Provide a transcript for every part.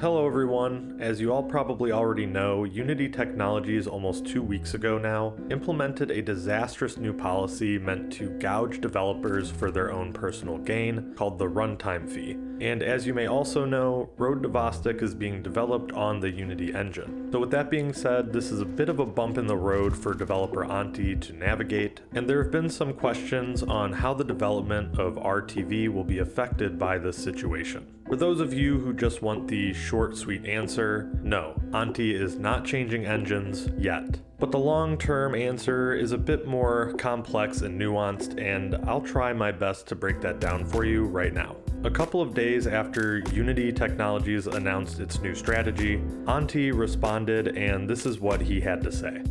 Hello everyone. As you all probably already know, Unity Technologies almost 2 weeks ago now implemented a disastrous new policy meant to gouge developers for their own personal gain called the runtime fee. And as you may also know, Road to Vostok is being developed on the Unity engine. So with that being said, this is a bit of a bump in the road for developer Antti to navigate, and there have been some questions on how the development of RTV will be affected by this situation. For those of you who just want the short, sweet answer, no, Antti is not changing engines yet. But the long-term answer is a bit more complex and nuanced, and I'll try my best to break that down for you right now. A couple of days after Unity Technologies announced its new strategy, Antti responded, and this is what he had to say.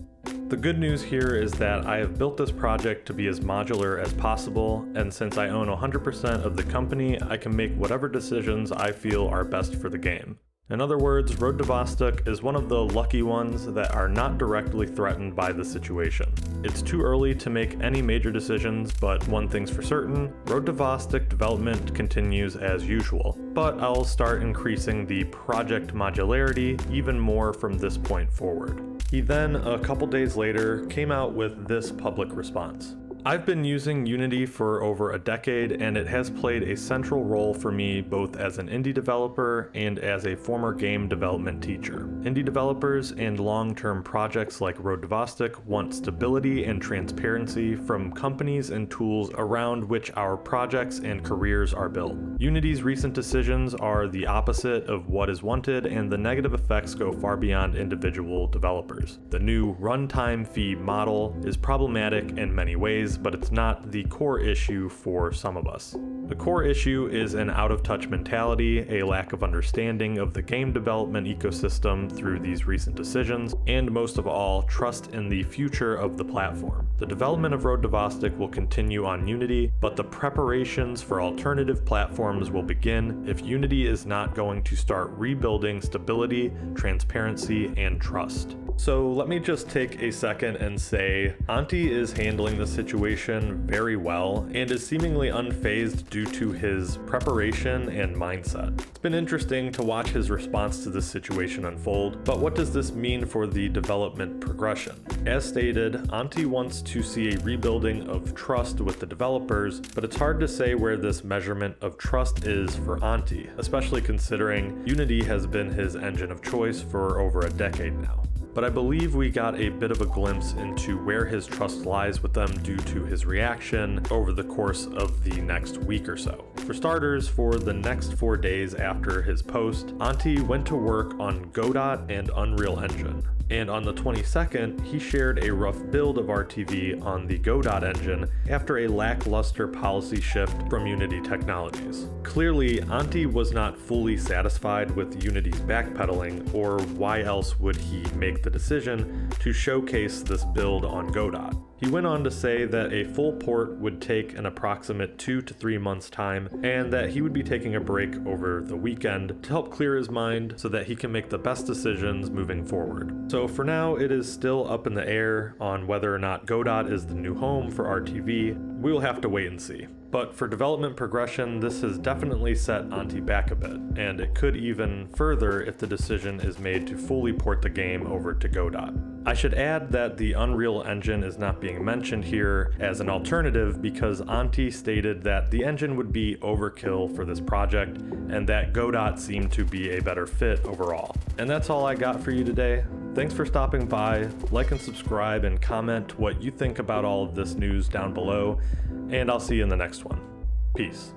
The good news here is that I have built this project to be as modular as possible, and since I own 100% of the company, I can make whatever decisions I feel are best for the game. In other words, Road to Vostok is one of the lucky ones that are not directly threatened by the situation. It's too early to make any major decisions, but one thing's for certain, Road to Vostok development continues as usual, but I'll start increasing the project modularity even more from this point forward. He then, a couple days later, came out with this public response. I've been using Unity for over a decade, and it has played a central role for me both as an indie developer and as a former game development teacher. Indie developers and long-term projects like Road to Vostok want stability and transparency from companies and tools around which our projects and careers are built. Unity's recent decisions are the opposite of what is wanted, and the negative effects go far beyond individual developers. The new runtime fee model is problematic in many ways, but it's not the core issue for some of us. The core issue is an out-of-touch mentality, a lack of understanding of the game development ecosystem through these recent decisions, and most of all, trust in the future of the platform. The development of Road to Vostok will continue on Unity, but the preparations for alternative platforms will begin if Unity is not going to start rebuilding stability, transparency, and trust. So let me just take a second and say, Antti is handling the situation very well and is seemingly unfazed due to his preparation and mindset. It's been interesting to watch his response to this situation unfold, but what does this mean for the development progression? As stated, Antti wants to see a rebuilding of trust with the developers, but it's hard to say where this measurement of trust is for Antti, especially considering Unity has been his engine of choice for over a decade now. But I believe we got a bit of a glimpse into where his trust lies with them due to his reaction over the course of the next week or so. For starters, for the next 4 days after his post, Antti went to work on Godot and Unreal Engine. And on the 22nd, he shared a rough build of RTV on the Godot engine after a lackluster policy shift from Unity Technologies. Clearly, Antti was not fully satisfied with Unity's backpedaling, or why else would he make the decision to showcase this build on Godot? He went on to say that a full port would take an approximate 2 to 3 months' time, and that he would be taking a break over the weekend to help clear his mind so that he can make the best decisions moving forward. So for now, it is still up in the air on whether or not Godot is the new home for RTV. We will have to wait and see. But for development progression, this has definitely set Antti back a bit, and it could even further if the decision is made to fully port the game over to Godot. I should add that the Unreal Engine is not being mentioned here as an alternative because Antti stated that the engine would be overkill for this project and that Godot seemed to be a better fit overall. And that's all I got for you today. Thanks for stopping by. Like and subscribe and comment what you think about all of this news down below, and I'll see you in the next one. Peace.